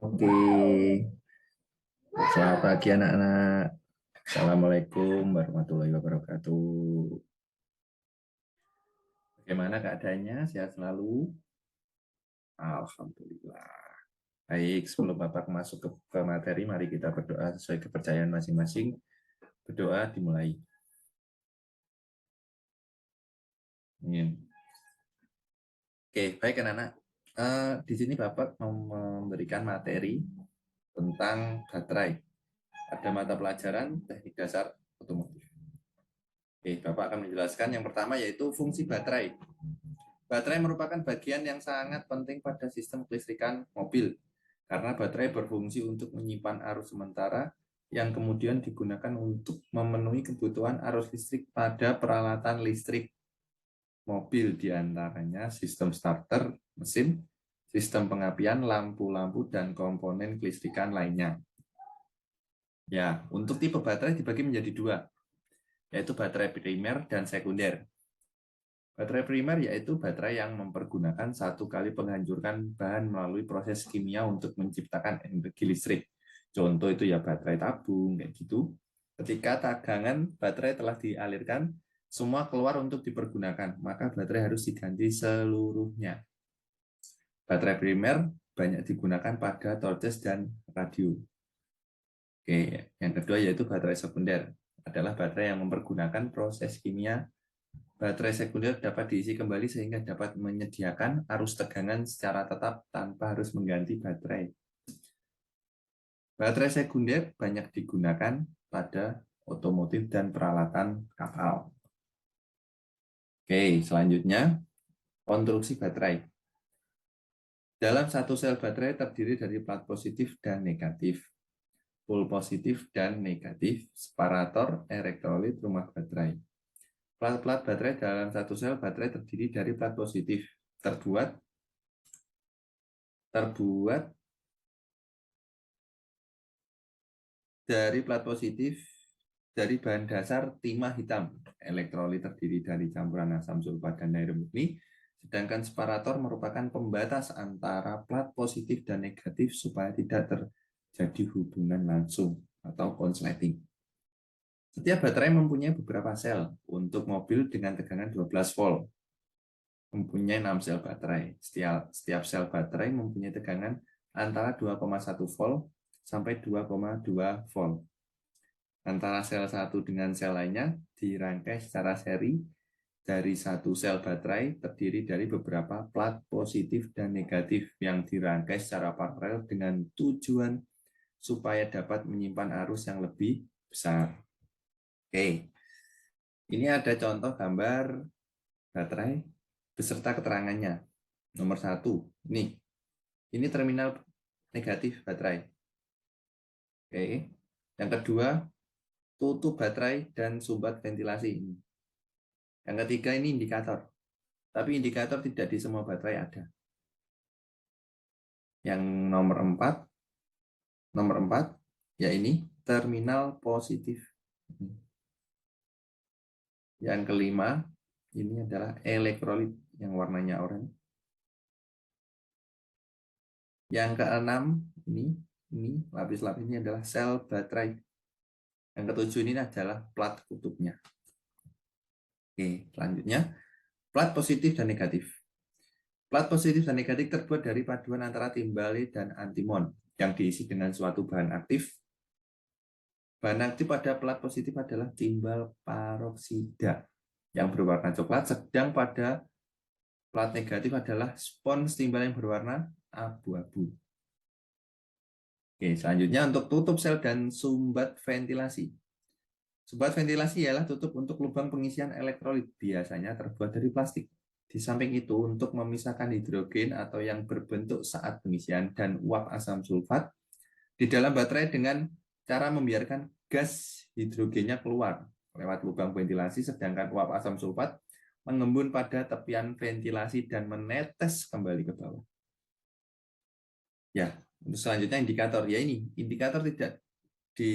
Oke, selamat pagi anak-anak. Assalamualaikum warahmatullahi wabarakatuh. Bagaimana keadaannya? Sehat selalu? Alhamdulillah. Baik, sebelum Bapak masuk ke materi, mari kita berdoa sesuai kepercayaan masing-masing. Berdoa dimulai. Oke, baik anak-anak. Di sini Bapak mau memberikan materi tentang baterai. Ada mata pelajaran teknik dasar otomotif. Oke, Bapak akan menjelaskan yang pertama yaitu fungsi baterai. Baterai merupakan bagian yang sangat penting pada sistem kelistrikan mobil karena baterai berfungsi untuk menyimpan arus sementara yang kemudian digunakan untuk memenuhi kebutuhan arus listrik pada peralatan listrik mobil, diantaranya sistem starter, mesin, sistem pengapian, lampu-lampu, dan komponen kelistrikan lainnya. Ya, untuk tipe baterai dibagi menjadi dua, yaitu baterai primer dan sekunder. Baterai primer yaitu baterai yang mempergunakan satu kali penghancurkan bahan melalui proses kimia untuk menciptakan energi listrik. Contoh itu ya baterai tabung, kayak gitu. Ketika tegangan baterai telah dialirkan, semua keluar untuk dipergunakan, maka baterai harus diganti seluruhnya. Baterai primer banyak digunakan pada torches dan radio. Oke, yang kedua yaitu baterai sekunder, adalah baterai yang mempergunakan proses kimia. Baterai sekunder dapat diisi kembali sehingga dapat menyediakan arus tegangan secara tetap tanpa harus mengganti baterai. Baterai sekunder banyak digunakan pada otomotif dan peralatan kapal. Oke, selanjutnya konstruksi baterai. Dalam satu sel baterai terdiri dari plat positif dan negatif, pol positif dan negatif, separator, elektrolit, rumah baterai. Plat-plat baterai dalam satu sel baterai terdiri dari plat positif, terbuat dari plat positif dari bahan dasar timah hitam. Elektrolit terdiri dari campuran asam sulfat dan air murni, sedangkan separator merupakan pembatas antara plat positif dan negatif supaya tidak terjadi hubungan langsung atau konsleting. Setiap baterai mempunyai beberapa sel. Untuk mobil dengan tegangan 12 volt mempunyai 6 sel baterai. Setiap sel baterai mempunyai tegangan antara 2,1 volt sampai 2,2 volt. Antara sel satu dengan sel lainnya dirangkai secara seri dari satu sel baterai terdiri dari beberapa plat positif dan negatif yang dirangkai secara paralel dengan tujuan supaya dapat menyimpan arus yang lebih besar. Oke, ini ada contoh gambar baterai beserta keterangannya. Nomor 1, ini terminal negatif baterai. Oke, yang kedua, tutup baterai dan sumbat ventilasi. Yang ketiga ini indikator. Tapi indikator tidak di semua baterai ada. Yang nomor 4 ya ini terminal positif. Yang kelima ini adalah elektrolit yang warnanya oranye. Yang keenam ini lapis-lapis ini adalah sel baterai. Yang ketujuh ini adalah plat kutubnya. Oke, selanjutnya plat positif dan negatif. Plat positif dan negatif terbuat dari paduan antara timbali dan antimon yang diisi dengan suatu bahan aktif. Bahan aktif pada plat positif adalah timbal paroksida yang berwarna coklat, sedang pada plat negatif adalah spons timbal yang berwarna abu-abu. Oke, selanjutnya untuk tutup sel dan sumbat ventilasi. Sumbat ventilasi ialah tutup untuk lubang pengisian elektrolit, biasanya terbuat dari plastik. Di samping itu, untuk memisahkan hidrogen atau yang berbentuk saat pengisian dan uap asam sulfat di dalam baterai dengan cara membiarkan gas hidrogennya keluar lewat lubang ventilasi, sedangkan uap asam sulfat mengembun pada tepian ventilasi dan menetes kembali ke bawah. Ya, untuk selanjutnya indikator. Ya ini, indikator tidak di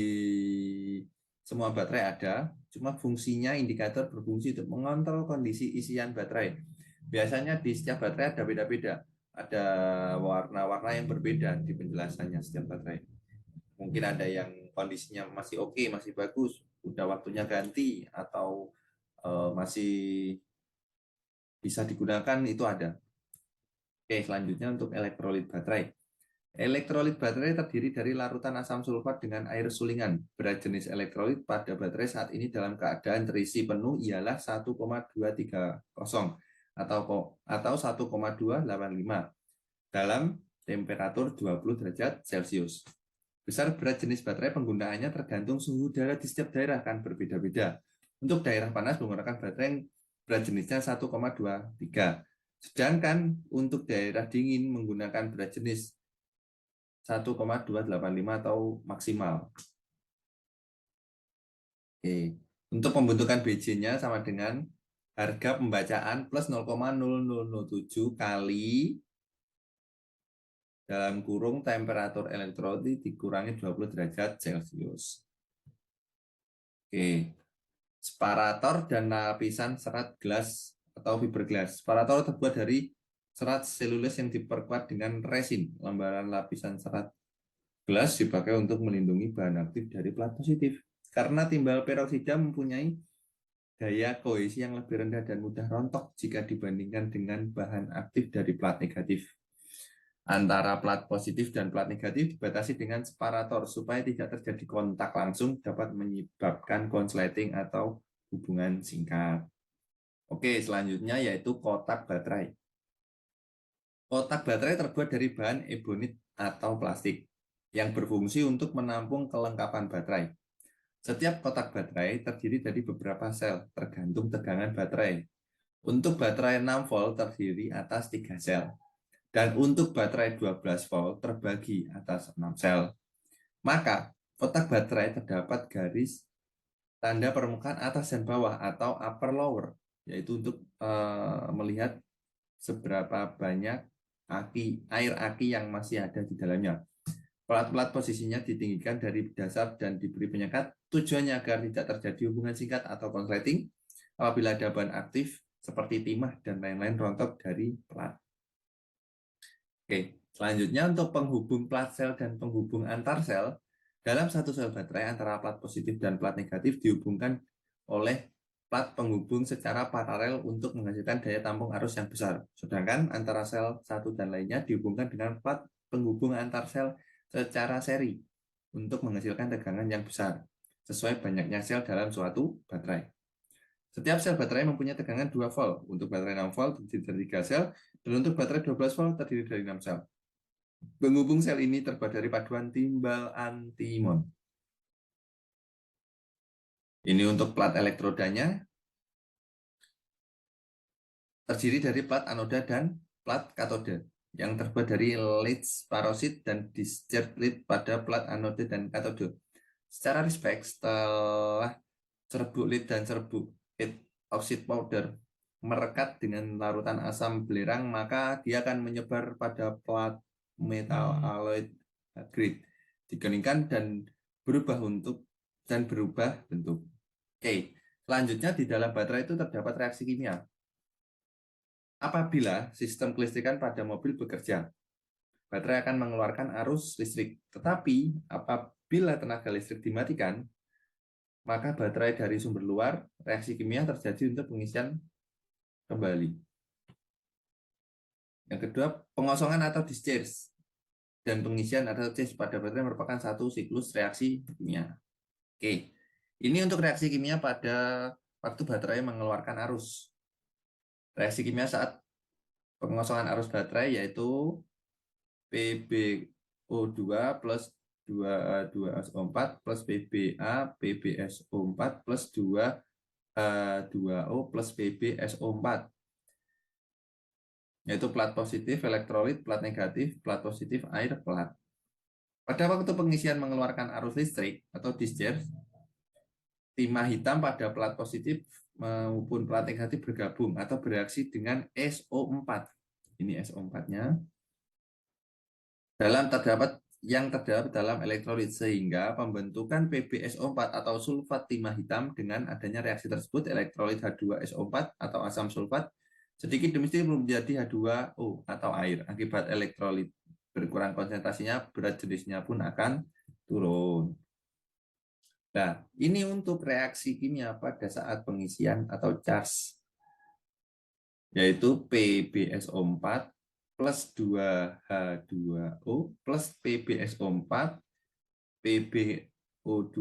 semua baterai ada, cuma fungsinya indikator berfungsi untuk mengontrol kondisi isian baterai. Biasanya di setiap baterai ada beda-beda. ada warna-warna yang berbeda di penjelasannya setiap baterai. Mungkin ada yang kondisinya masih oke, masih bagus, udah waktunya ganti, atau masih bisa digunakan, itu ada. Oke, selanjutnya untuk elektrolit baterai. Elektrolit baterai terdiri dari larutan asam sulfat dengan air sulingan. Berat jenis elektrolit pada baterai saat ini dalam keadaan terisi penuh ialah 1,230 atau 1,285 dalam temperatur 20 derajat Celcius. Besar berat jenis baterai penggunaannya tergantung suhu udara di setiap daerah kan berbeda-beda. Untuk daerah panas menggunakan baterai yang berat jenisnya 1,23. Sedangkan untuk daerah dingin menggunakan berat jenis 1,285 atau maksimal. Oke. Untuk pembentukan BJ-nya sama dengan harga pembacaan plus 0,0007 kali dalam kurung temperatur elektrolit dikurangi 20 derajat Celcius. Oke. Separator dan lapisan serat gelas atau fiberglass. Separator terbuat dari serat selulosa yang diperkuat dengan resin. Lembaran lapisan serat gelas dipakai untuk melindungi bahan aktif dari plat positif. Karena timbal peroksida mempunyai daya kohesi yang lebih rendah dan mudah rontok jika dibandingkan dengan bahan aktif dari plat negatif. Antara plat positif dan plat negatif dibatasi dengan separator supaya tidak terjadi kontak langsung dapat menyebabkan konsleting atau hubungan singkat. Oke, selanjutnya yaitu kotak baterai. Kotak baterai terbuat dari bahan ebonit atau plastik yang berfungsi untuk menampung kelengkapan baterai. Setiap kotak baterai terdiri dari beberapa sel, tergantung tegangan baterai. Untuk baterai 6 volt terdiri atas 3 sel. Dan untuk baterai 12 volt terbagi atas 6 sel. Maka, kotak baterai terdapat garis tanda permukaan atas dan bawah atau upper lower, yaitu untuk melihat seberapa banyak air aki yang masih ada di dalamnya. Plat-plat posisinya ditinggikan dari dasar dan diberi penyekat, tujuannya agar tidak terjadi hubungan singkat atau konsleting apabila ada bahan aktif seperti timah dan lain-lain rontok dari plat. Oke, selanjutnya untuk penghubung plat sel dan penghubung antar sel, dalam satu sel baterai antara plat positif dan plat negatif dihubungkan oleh plat penghubung secara paralel untuk menghasilkan daya tampung arus yang besar. Sedangkan antara sel satu dan lainnya dihubungkan dengan plat penghubung antar sel secara seri untuk menghasilkan tegangan yang besar, sesuai banyaknya sel dalam suatu baterai. Setiap sel baterai mempunyai tegangan 2 volt. Untuk baterai 6 volt terdiri dari 3 sel, dan untuk baterai 12 volt terdiri dari 6 sel. Penghubung sel ini terbuat dari paduan timbal antimon. Ini untuk plat elektrodanya, terdiri dari plat anoda dan plat katode, yang terbuat dari lead parosid dan discharge lead pada plat anoda dan katode. Secara respek, setelah serbuk lead dan serbuk lead oxide powder merekat dengan larutan asam belerang, maka dia akan menyebar pada plat metal alloy grade, dikeningkan dan berubah bentuk. Oke, selanjutnya di dalam baterai itu terdapat reaksi kimia. Apabila sistem kelistrikan pada mobil bekerja, baterai akan mengeluarkan arus listrik. Tetapi apabila tenaga listrik dimatikan, maka baterai dari sumber luar, reaksi kimia terjadi untuk pengisian kembali. Yang kedua, pengosongan atau discharge dan pengisian atau charge pada baterai merupakan satu siklus reaksi kimia. Oke, ini untuk reaksi kimia pada waktu baterai mengeluarkan arus. Reaksi kimia saat pengosongan arus baterai yaitu PbO2 plus 2H2SO4 plus PbA/PbSO4 plus 2H2O plus PbSO4, yaitu plat positif elektrolit, plat negatif, plat positif air, plat. Pada waktu pengisian mengeluarkan arus listrik atau discharge, timah hitam pada plat positif maupun plat negatif bergabung atau bereaksi dengan SO4. Ini SO4-nya. Terdapat dalam elektrolit, sehingga pembentukan PbSO4 atau sulfat timah hitam. Dengan adanya reaksi tersebut, elektrolit H2SO4 atau asam sulfat sedikit demi sedikit menjadi H2O atau air. Akibat elektrolit berkurang konsentrasinya, berat jenisnya pun akan turun. Nah, ini untuk reaksi kimia pada saat pengisian atau charge, yaitu PbSO4 plus 2H2O plus PbSO4 PbO2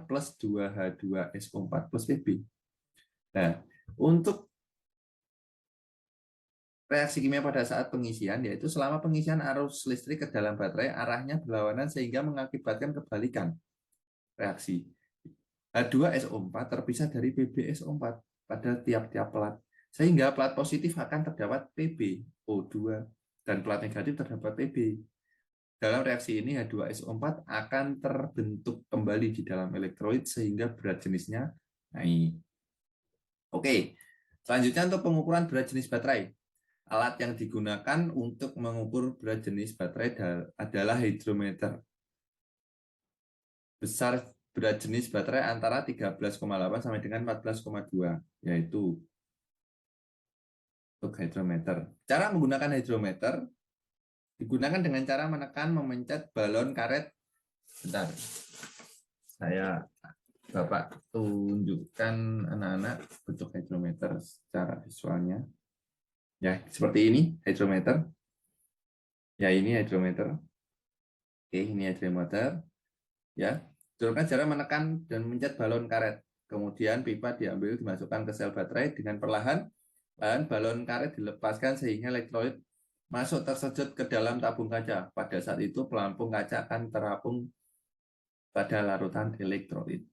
plus 2H2SO4 plus Pb. Nah, untuk reaksi kimia pada saat pengisian, yaitu selama pengisian arus listrik ke dalam baterai arahnya berlawanan sehingga mengakibatkan kebalikan reaksi. H2SO4 terpisah dari PbSO4 pada tiap-tiap plat, sehingga plat positif akan terdapat PbO2 dan plat negatif terdapat Pb. Dalam reaksi ini H2SO4 akan terbentuk kembali di dalam elektrolit sehingga berat jenisnya naik. Oke, selanjutnya untuk pengukuran berat jenis baterai. Alat yang digunakan untuk mengukur berat jenis baterai adalah hydrometer. Besar berat jenis baterai antara 13,8 sampai dengan 14,2, yaitu untuk hydrometer. Cara menggunakan hydrometer digunakan dengan cara menekan memencet balon karet. Bentar, saya Bapak tunjukkan anak-anak bentuk hydrometer secara visualnya. Ya, seperti ini hydrometer. Ya, ini hydrometer. Oke, ini hydrometer. Ya, dengan cara menekan dan mencet balon karet. Kemudian pipa diambil dimasukkan ke sel baterai dengan perlahan. Dan balon karet dilepaskan sehingga elektrolit masuk tersejut ke dalam tabung kaca. Pada saat itu pelampung kaca akan terapung pada larutan elektrolit.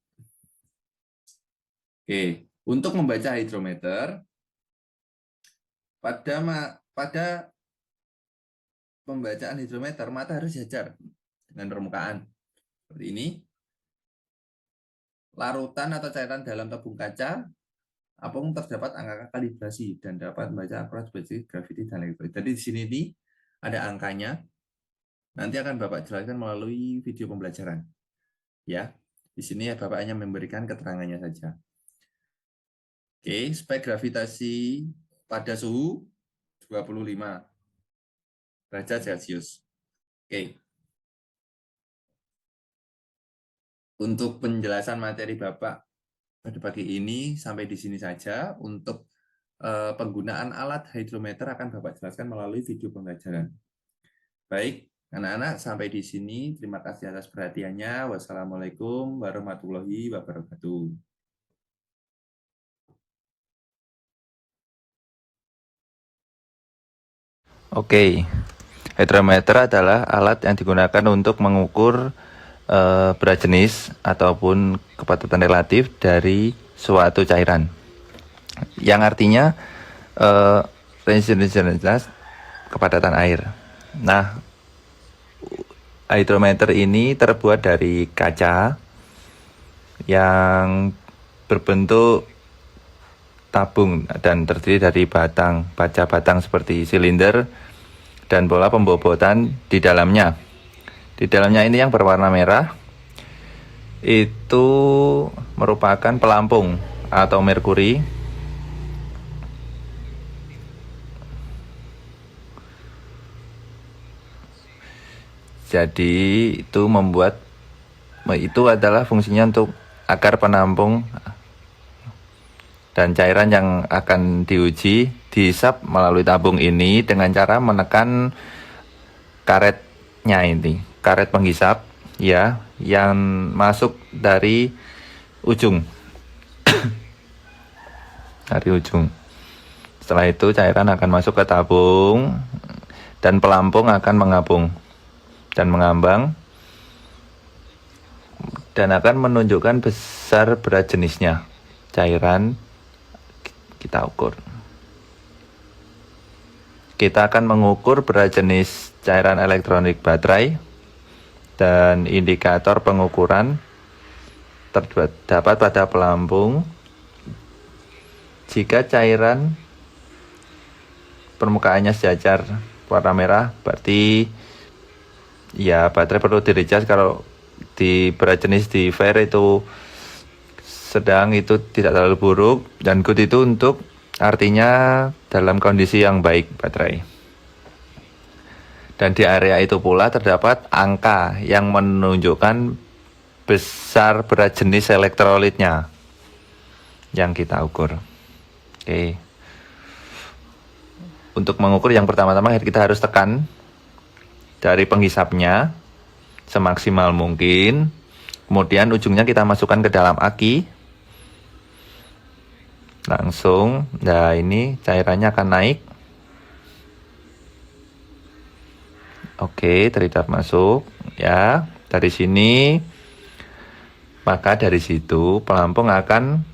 Oke, untuk membaca hidrometer, pada pembacaan hidrometer mata harus sejajar dengan permukaan seperti ini. Larutan atau cairan dalam tabung kaca apung terdapat angka kalibrasi dan dapat membaca akurat sebagai graviti dan elektrolit. Jadi di sini nih ada angkanya. Nanti akan Bapak jelaskan melalui video pembelajaran. Ya, di sini ya Bapak hanya memberikan keterangannya saja. Oke, spek gravitasi pada suhu 25 derajat Celcius. Oke. Untuk penjelasan materi Bapak pada pagi ini sampai di sini saja. Untuk penggunaan alat hydrometer akan Bapak jelaskan melalui video pembelajaran. Baik, anak-anak sampai di sini. Terima kasih atas perhatiannya. Wassalamualaikum warahmatullahi wabarakatuh. Oke, hydrometer adalah alat yang digunakan untuk mengukur berat jenis ataupun kepadatan relatif dari suatu cairan. Yang artinya jenis kepadatan air. Nah, hydrometer ini terbuat dari kaca yang berbentuk tabung dan terdiri dari baja batang seperti silinder dan bola pembobotan di dalamnya. Di dalamnya ini yang berwarna merah itu merupakan pelampung atau merkuri. Jadi itu adalah fungsinya untuk agar penampung dan cairan yang akan diuji dihisap melalui tabung ini dengan cara menekan karetnya ini, karet penghisap ya, yang masuk dari ujung. Dari ujung. Setelah itu cairan akan masuk ke tabung dan pelampung akan mengapung dan mengambang dan akan menunjukkan besar berat jenisnya. Cairan kita ukur. Kita akan mengukur berat jenis cairan elektronik baterai dan indikator pengukuran terdapat pada pelampung. Jika cairan permukaannya sejajar warna merah, berarti ya baterai perlu di-recharge. Kalau di berat jenis di fair itu sedang, itu tidak terlalu buruk, dan good itu untuk artinya dalam kondisi yang baik baterai. Dan di area itu pula terdapat angka yang menunjukkan besar berat jenis elektrolitnya yang kita ukur. Oke. Untuk mengukur yang pertama-tama kita harus tekan dari penghisapnya semaksimal mungkin. Kemudian ujungnya kita masukkan ke dalam aki. Langsung, nah ini cairannya akan naik. Oke, terhidap masuk ya. Dari sini, maka dari situ pelampung akan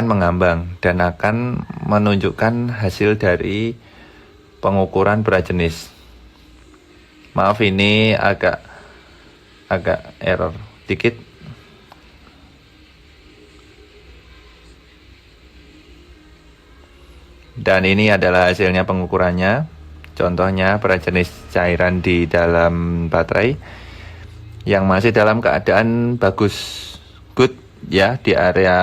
mengambang dan akan menunjukkan hasil dari pengukuran berat jenis. Maaf ini agak error dikit. Dan ini adalah hasilnya pengukurannya. Contohnya berat jenis cairan di dalam baterai yang masih dalam keadaan bagus, good ya, di area